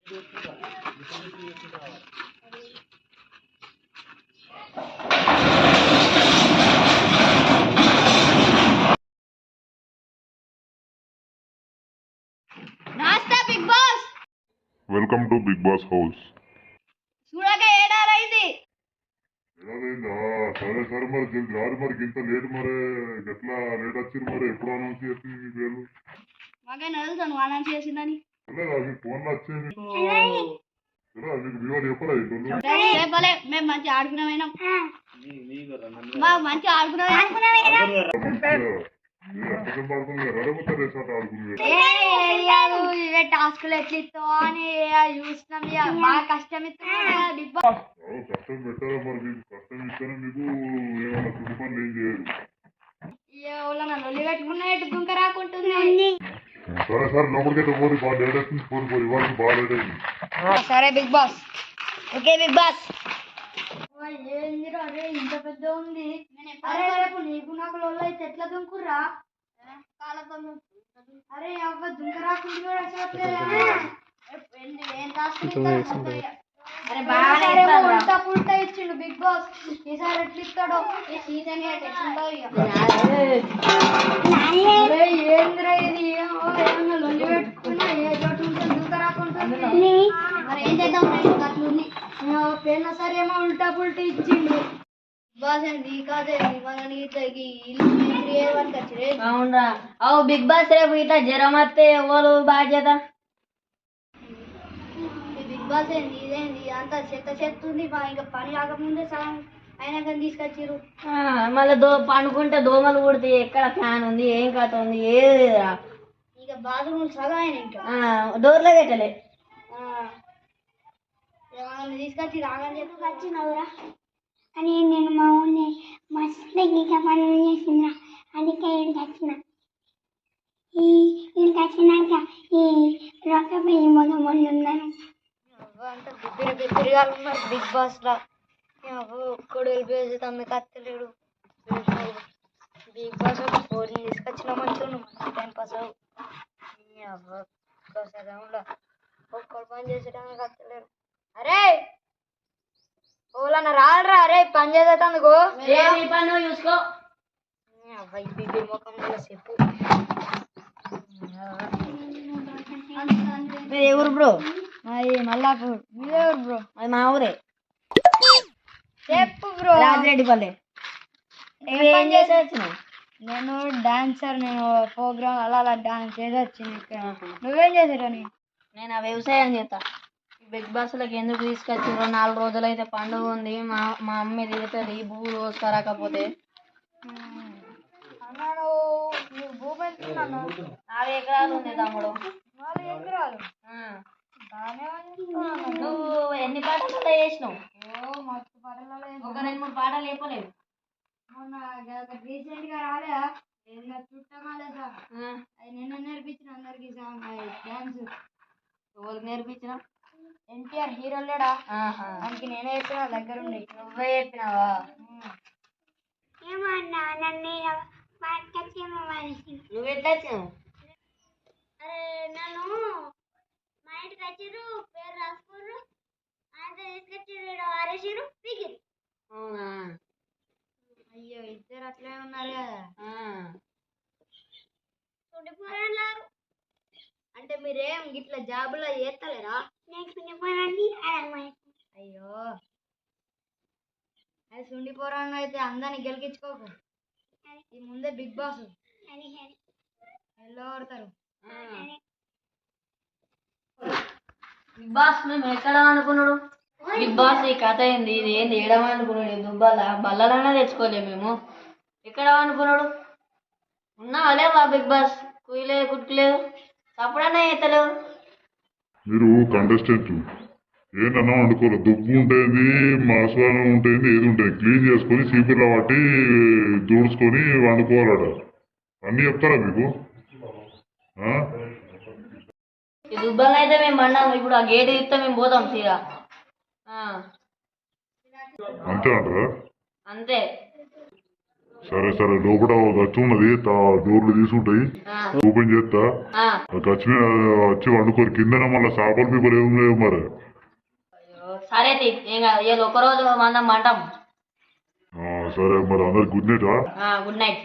Welcome to Bigg Boss house. చూడగా ఏడారైంది. సరే సరే మరి రాదు మరి ఇంత లేట్ మరి ఎట్లా లేట్ వచ్చింది మరి ఎప్పుడు అనౌన్స్ చేసింది మీ పేరు? మాకైనా తెలుసా నువ్వు అనౌన్స్ చేసిందని? అవి ఫోన్లో వచ్చేది మీకు వివో చెప్పలేదు. చెప్పలే, మేము మంచిగా ఆడుకున్నామైనా మాకు మంచిగా టాస్కులు ఎట్లా ఇస్తావు అని చూస్తున్నాం. బాగా కష్టం ఇస్తున్నాం బిగ్ బాస్. కష్టం పెట్టారా మరి మీకు? కష్టం ఇస్తేనే మీకు ఏమన్నా తుది పనులు ఏం చేయరు. లొల్లి పెట్టుకున్నా ఎటు దుంక రాకుంటుంది. సరే సరే లోపలికైతే పోయి బాగా లేట్ అవుతుంది. పోయి ఇవాళ బాగా లేట్ అయింది. సరే Bigg Boss. Okay Bigg Boss. ఏందిరా అరే ఇంత పెద్ద ఉంది. అరే రేపు నీకు నాకు లొల్లి అయితే ఎట్లా దుంకుర్రా? అరే అవ్వ దుంక రాకుండా ఉల్టా పుల్టా ఇచ్చిండు బిగ్ బాస్. ఈసారి ఎట్లా ఇస్తాడో ఈ సీజన్ ఏంద్రా ఇది? ఏమన్నా లొల్లి పెట్టుకున్నా ఏ చోటు ఉంటుంది దుంక రాకుండా మరి ఏం చేద్దాం? అట్లుంది పోయిన సరే ఏమో ఉల్టా పుల్టా ఇచ్చిండు. అవునరా. అవు బిగ్ బాస్ రేపు ఇట్లా జ్వరం వస్తే ఎవరు బాధ్యత? బిగ్ బాస్ ఏంది ఇదేంది అంత చెత్త ఉంది. ఇంకా పని కాకముందే సగం అయినా కానీ తీసుకొచ్చిర్రు. మళ్ళీ పండుకుంటే దోమలు కుడితే ఎక్కడ ఫ్యాన్ ఉంది, ఏం కథ ఉంది, ఏదిరా? ఇక బాత్రూమ్ సగం అయినా ఇంకా డోర్లో పెట్టలే. తీసుకొచ్చి రాగానే చెప్పి వచ్చినవురా అని నేను మా ఊళ్ళో మస్తు గీత పనులు చేసిందా, అందుకే ఇక్కడికి వచ్చిన. ఇక్కడికి వచ్చినాక ఈ రొక్కపల్లి మొన్న ఉన్నాను. అంతా బిబ్బిరిగా ఉన్నారు బిగ్ బాస్ లా. ఒక్కడు వెళ్ళిపోయేది తమ్మి కత్తలేడు. బిగ్ బాస్ ఒక ఫోన్ తీసుకొచ్చిన మంచిగా మంచి టైం పాస్ అవు. సగంలో ఒక్కడు పని చేసేటానికి కత్తలేడు. అరే ఓలన్న రాలరా? అరే పని చేసేందుకు పని చూసుకో. బిబ్బి ముఖం చెప్పు. ఏ ఊరు బ్రో? మల్లాపూర్. మీదే ఊరు బ్రో? అది మా ఊరే. చెప్పు బ్రో. రాజిరెడ్డిపల్లి. ఏం చేసి వచ్చినావు? నేను డాన్సర్. నేను ప్రోగ్రామ్ అలా డాన్స్ చేసి వచ్చిన. నువ్వేం చేసారని? నేను ఆ వ్యవసాయం చేస్తా. బిగ్ బాస్లోకి ఎందుకు తీసుకొచ్చారో 4 రోజులు అయితే పండుగ ఉంది. మా అమ్మ తిరుగుతుంది భూములు కోసుకురాకపోతే. అన్నాడు నీకు భూమి వెళ్తున్నాను. 4 ఎకరాలు ఉంది తమ్ముడు. 4 ఎకరాలు నువ్వు ఎన్ని పాటలు చేసినావు? మస్తు పాటలలో ఒక 2-3 పాటలు చెప్పలేవు. మొన్న రీసెంట్ గా రాలేదా చుట్టమాలే సార్? అది నిన్న నేర్పించిన అందరికి డాన్స్. ఎవరికి నేర్పించిన? ఎన్టీఆర్ హీరో లేడా? దానికి నేనే చెప్పిన దగ్గరుండి. నువ్వే చెప్పినావా? ఏమన్నా నన్ను నువ్వు ఎట్లా వచ్చినావు? అరే నన్ను మా ఇంటికి వచ్చిర్రు, పేరు రాసుకుర్రు, అంతా తీసుకొచ్చిర్రు, వారేసిర్రు, పీకిర్రు. అవునా? అయ్యో ఇద్దరు అట్లే ఉన్నారు కదా. అంటే మీరేం ఇట్లా జాబులో చేస్తలేరా? అయ్యో అది సుండిపోరాను అయితే అందరిని గెలికించుకోకు. ఈ ముందే బిగ్ బాస్ ఎల్లో కొడతారు. బిగ్ బాస్ మేము ఎక్కడ అనుకున్నాడు? బిగ్ బాస్ ఈ కథ ఏంది? ఇది ఏంది? ఏడమనుకున్నాడు? బల్లలన్నా తెచ్చుకోలేము మేము. ఎక్కడ అనుకున్నాడు? ఉన్నావా లేవా బిగ్ బాస్? కుయలేదు కుట్టులేదు, అప్పుడన్నా ఎత్తలేవు. మీరు కంటెస్టెంట్ ఏంటన్నా వండుకోరు. దుబ్బు ఉంటుంది, మసాలా ఉంటుంది, ఏది ఉంటుంది క్లీన్ చేసుకొని సీపీలో పట్టి దూడ్చుకొని వండుకోవాలట. అన్నీ చెప్తారా మీకు? ఈ దుబ్బలు అయితే మేము అన్నాము. ఇప్పుడు ఆ గేట్ ఇస్తే మేము పోతాం సీదా. అంతే అంటారా? అంతే. సరే సరే లోపల గచ్చు ఉన్నది డోర్లు తీసుకుంటాయి ఆ, ఓపెన్ చేస్తా ఆ. ఆ గచ్చు మీద వచ్చి వండుకోరు కిందన మళ్ళీ చేపలు పీపలు ఏం లేవు మరి అయ్యో, సరే తీ ఏం కాదు ఇవాళ ఒకరోజు మనం అంటాం సరే మరి అందరికి గుడ్ నైట్ గుడ్ నైట్